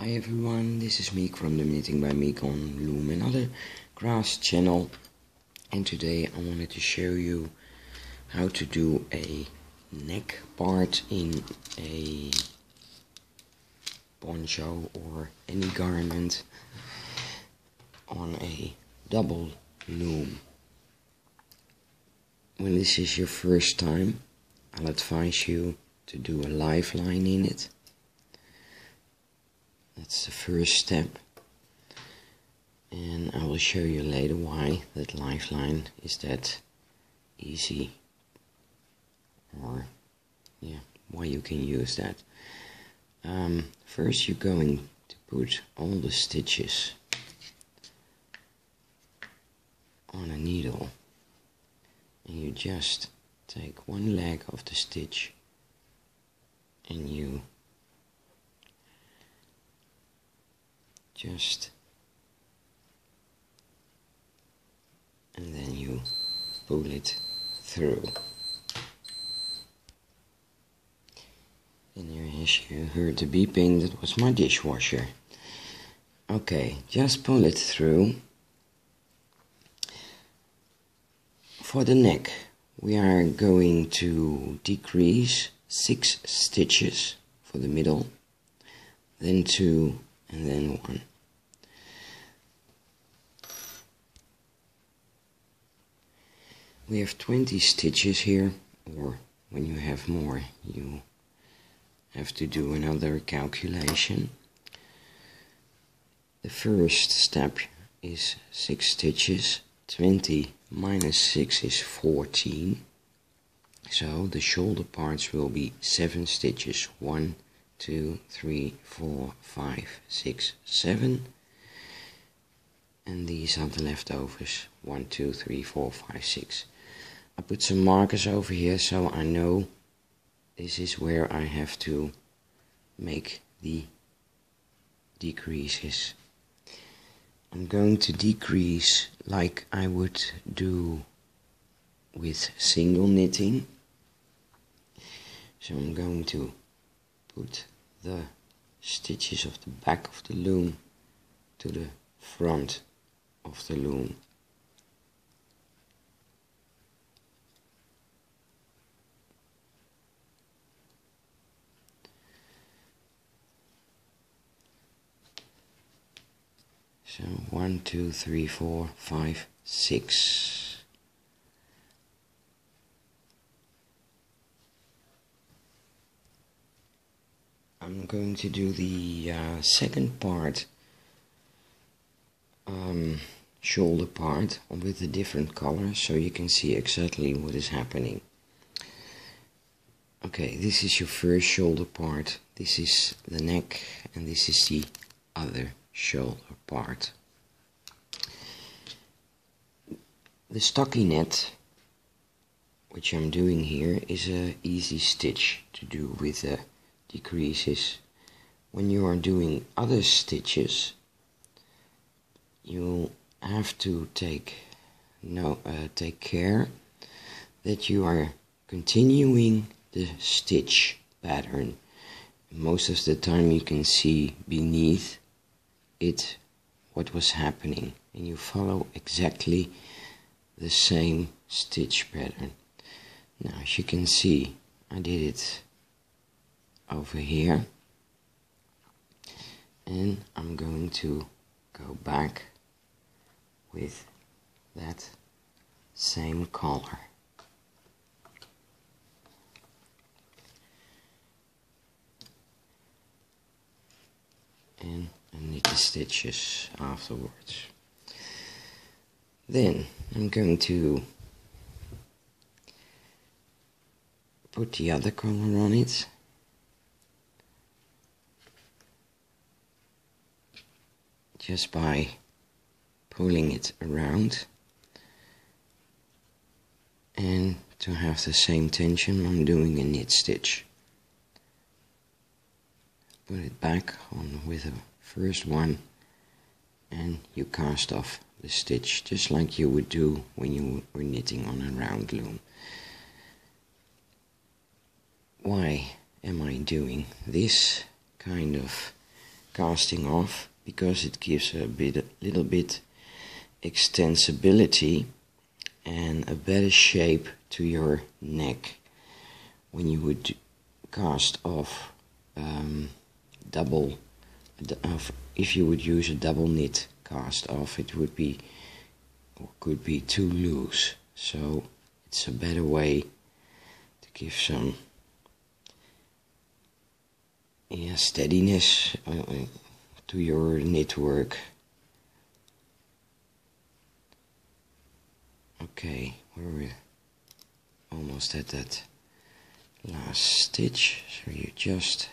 Hi everyone, this is Meek from the Knitting by Meek on Loom and other crafts channel, and today I wanted to show you how to do a neck part in a poncho or any garment on a double loom. When this is your first time, I'll advise you to do a lifeline in it. That's the first step, and I will show you later why that lifeline is that easy, or why you can use that. First you're going to put all the stitches on a needle, and you just take one leg of the stitch and you and then you pull it through. And as you heard the beeping, that was my dishwasher. Okay, just pull it through. For the neck, we are going to decrease 6 stitches for the middle, then 2, and then 1. We have 20 stitches here, or when you have more you have to do another calculation. The first step is 6 stitches. 20 minus 6 is 14. So the shoulder parts will be 7 stitches. 1, 2, 3, 4, 5, 6, 7. And these are the leftovers. 1, 2, 3, 4, 5, 6. I put some markers over here so I know this is where I have to make the decreases. I'm going to decrease like I would do with single knitting. So I'm going to put the stitches of the back of the loom to the front of the loom. So 1, 2, 3, 4, 5, 6. I'm going to do the second part, shoulder part, with a different color so you can see exactly what is happening. Okay, this is your first shoulder part, this is the neck, and this is the other shoulder part. The stockinette, which I'm doing here, is a easy stitch to do with the decreases. When you are doing other stitches, you have to take care that you are continuing the stitch pattern. Most of the time you can see beneath it what was happening, and you follow exactly the same stitch pattern. Now as you can see, I did it over here, and I'm going to go back with that same color. And knit the stitches afterwards. Then I'm going to put the other color on it. Just by pulling it around, and to have the same tension I'm doing a knit stitch. Put it back on with the first one, and you cast off the stitch just like you would do when you were knitting on a round loom. Why am I doing this kind of casting off because it gives a little bit extensibility and a better shape to your neck. When you would cast off if you would use a double knit cast off, it would be or could be too loose. So it's a better way to give some steadiness to your knit work. Okay, we're almost at that last stitch, so you just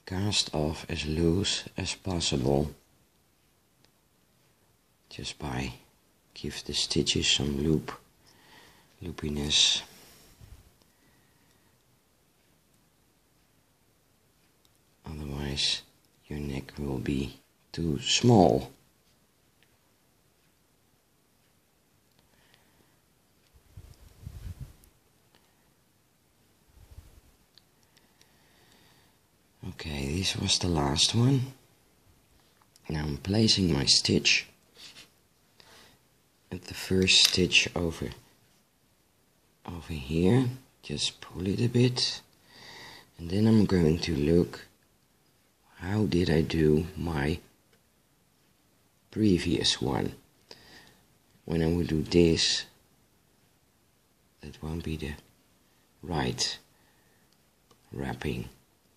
cast off as loose as possible, just by give the stitches some loopiness. Otherwise your neck will be too small. Okay, this was the last one. Now I'm placing my stitch at the first stitch over here. Just pull it a bit, and then I'm going to look, how did I do my previous one? When I will do this, that won't be the right wrapping.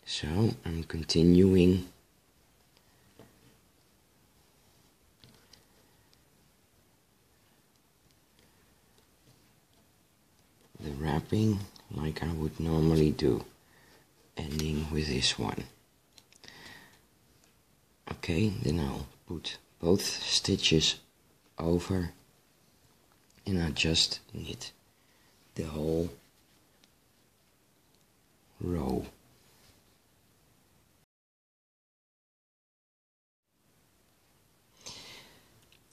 So I'm continuing the wrapping like I would normally do, ending with this one. Okay, then I'll put both stitches over and I just knit the whole row.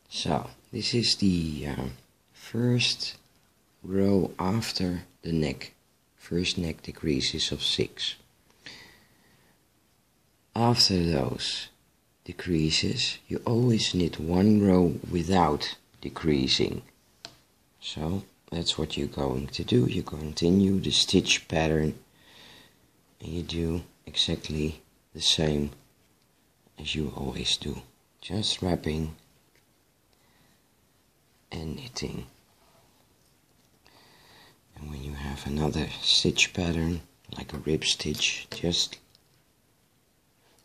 So this is the first row after the neck. First neck decreases of 6. After those decreases, you always knit one row without decreasing. So that's what you're going to do. You continue the stitch pattern and you do exactly the same as you always do. Just wrapping and knitting. And when you have another stitch pattern like a rib stitch, just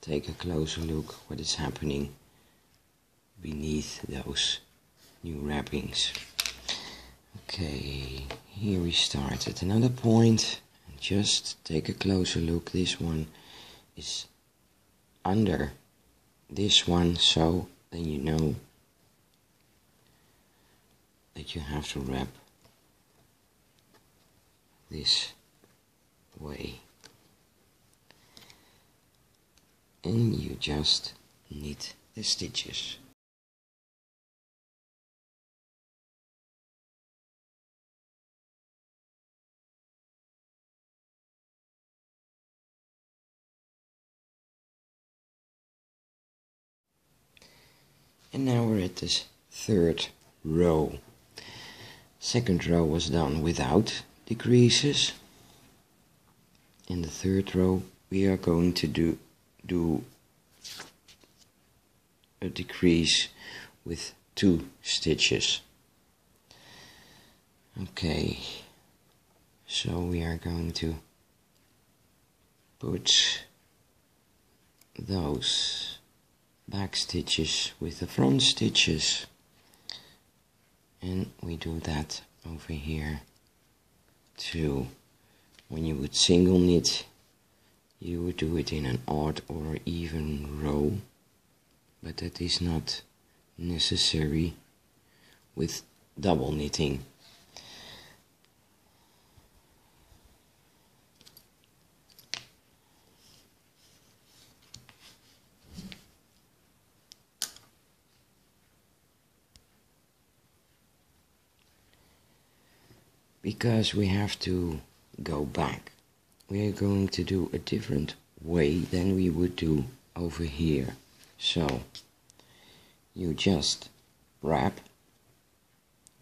take a closer look what is happening beneath those new wrappings. Okay, here we start at another point, and just take a closer look. This one is under this one, so then you know that you have to wrap this way, and you just knit the stitches. And now we're at this third row. Second row was done without decreases. In the third row we are going to do a decrease with 2 stitches. Okay, so we are going to put those back stitches with the front stitches, and we do that over here too. When you would single knit, you would do it in an odd or even row, but that is not necessary with double knitting. Because we have to go back, we are going to do a different way than we would do over here. So you just wrap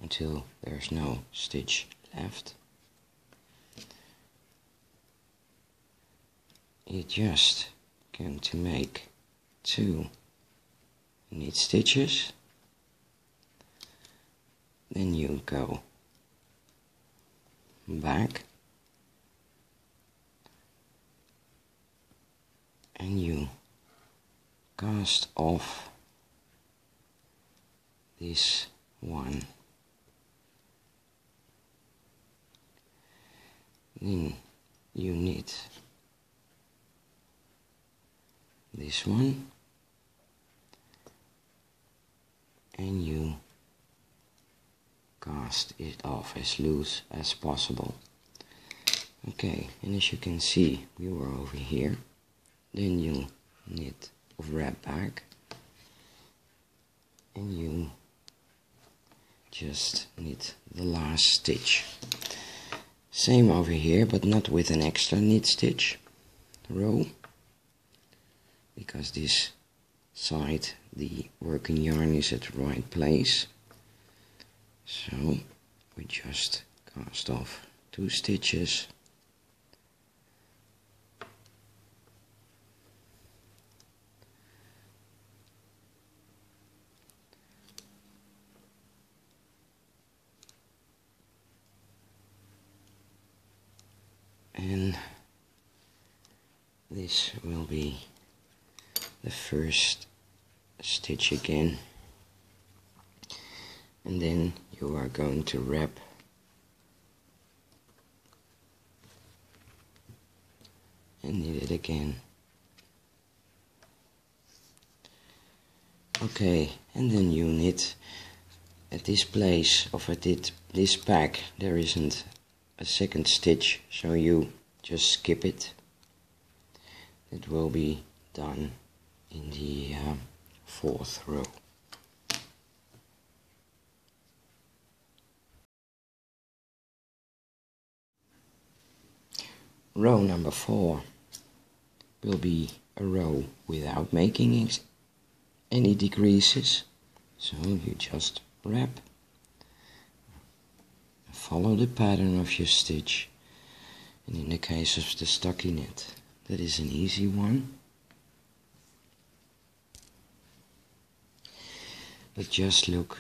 until there's no stitch left. You just going to make 2 knit stitches, then you go back and you cast off this one, then you knit this one and you cast it off as loose as possible. Okay, and as you can see, we were over here. Then you knit or wrap back and you just knit the last stitch. Same over here, but not with an extra knit stitch row, because this side the working yarn is at the right place. So we just cast off 2 stitches and this will be the first stitch again, and then you are going to wrap and knit it again. Okay, and then you knit at this place of this pack. There isn't a second stitch, so you just skip it. It will be done in the 4th row. Row number 4 will be a row without making any decreases, so you just wrap, follow the pattern of your stitch, and in the case of the stockinette, that is an easy one. But just look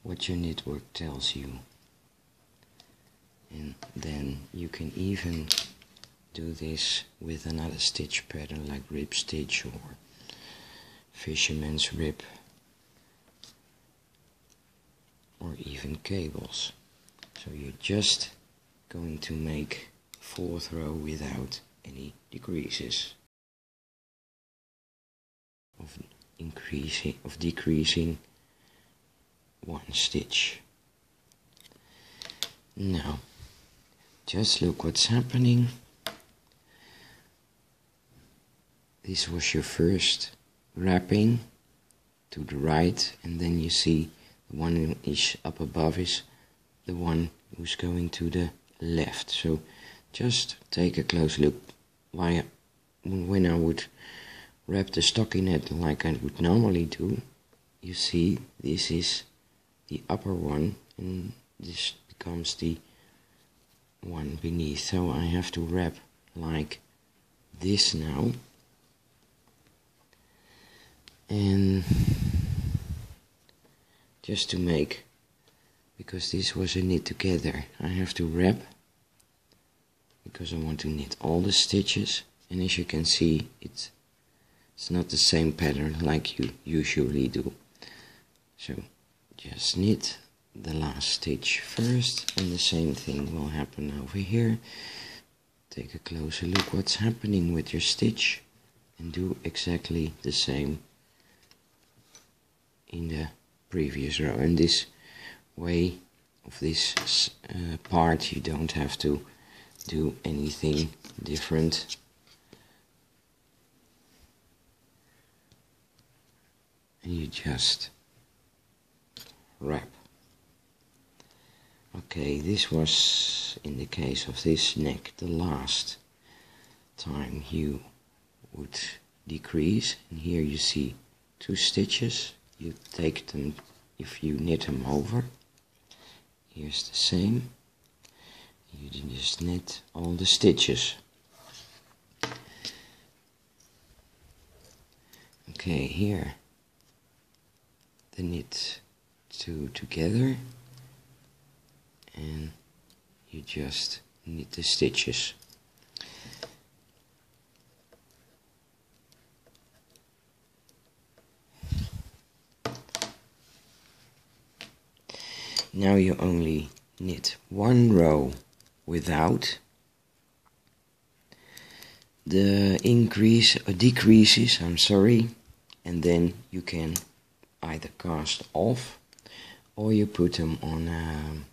what your knit work tells you, and then you can even do this with another stitch pattern like rib stitch or fisherman's rib, or even cables. So you're just going to make 4th row without any decreases, of decreasing 1 stitch. Now just look what's happening. This was your first wrapping to the right, and then you see the one who is up above is the one who's going to the left. So just take a close look. When I would wrap the stockinette like I would normally do, you see this is the upper one and this becomes the one beneath. So I have to wrap like this now, and just to make, because this was a knit together, I have to wrap because I want to knit all the stitches, and as you can see it's not the same pattern like you usually do. So just knit the last stitch first, and the same thing will happen over here. Take a closer look what's happening with your stitch and do exactly the same in the previous row. And this way of this part you don't have to do anything different. And you just wrap. Okay, this was, in the case of this neck, the last time you would decrease, and here you see 2 stitches. You take them, if you knit them over, here's the same, you just knit all the stitches. Okay, here the knit 2 together, and you just knit the stitches. Now you only knit 1 row without the decreases, I'm sorry, and then you can either cast off or you put them on a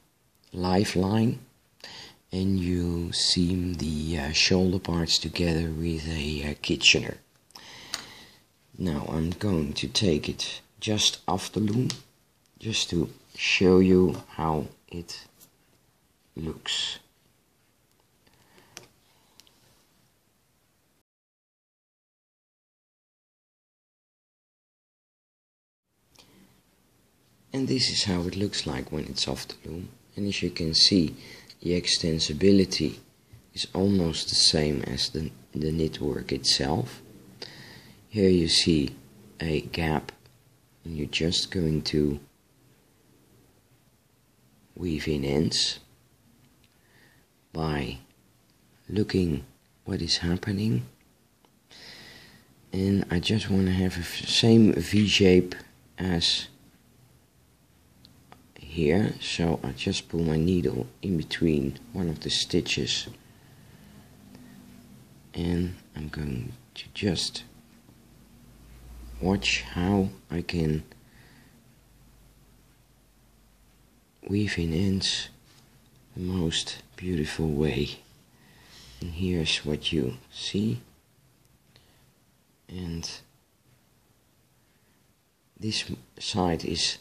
lifeline and you seam the shoulder parts together with a Kitchener. Now I'm going to take it just off the loom, just to show you how it looks. And this is how it looks like when it's off the loom. And as you can see, the extensibility is almost the same as the knit work itself. Here you see a gap, and you're just going to weave in ends by looking what is happening. And I just want to have the same V shape as here, so I just pull my needle in between one of the stitches, and I'm going to just watch how I can weave in ends the most beautiful way. And here's what you see, and this side is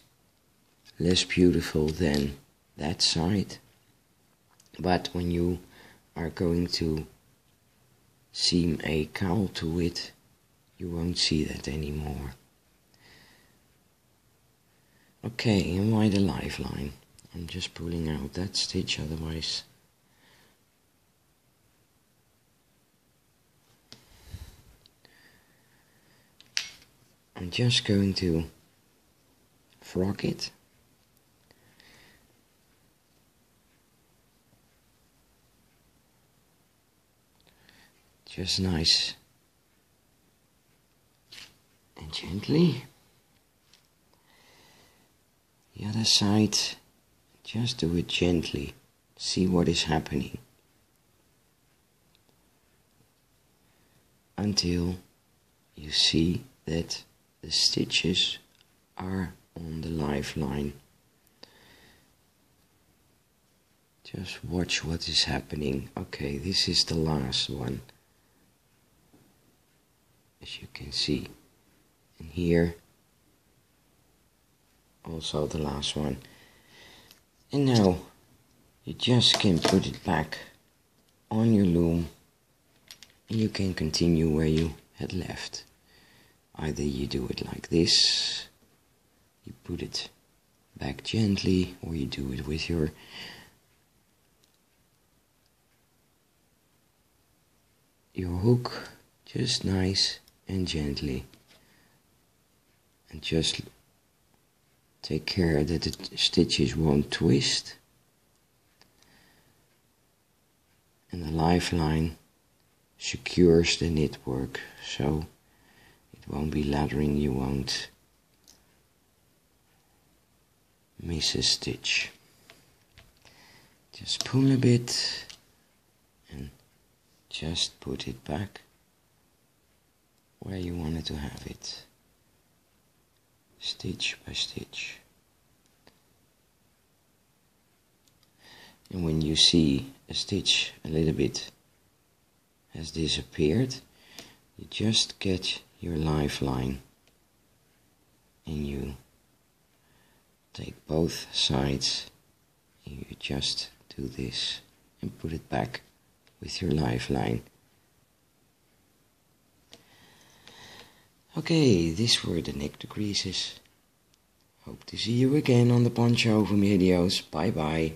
less beautiful than that side, but when you are going to seam a cowl to it, you won't see that anymore. Okay, and why the lifeline? I'm just pulling out that stitch, otherwise I'm just going to frock it. Just nice and gently. The other side, just do it gently. See what is happening until you see that the stitches are on the lifeline. Just watch what is happening. Okay, this is the last one, as you can see, and here also the last one. And now you just can put it back on your loom, and you can continue where you had left. Either you do it like this, you put it back gently, or you do it with your hook, just nice and gently, and just take care that the stitches won't twist, and the lifeline secures the knit work, so it won't be lathering, you won't miss a stitch. Just pull a bit and just put it back where you wanted to have it, stitch by stitch. And when you see a stitch a little bit has disappeared, you just get your lifeline and you take both sides and you just do this and put it back with your lifeline. Okay, these were the neck decreases. Hope to see you again on the poncho videos. Bye bye.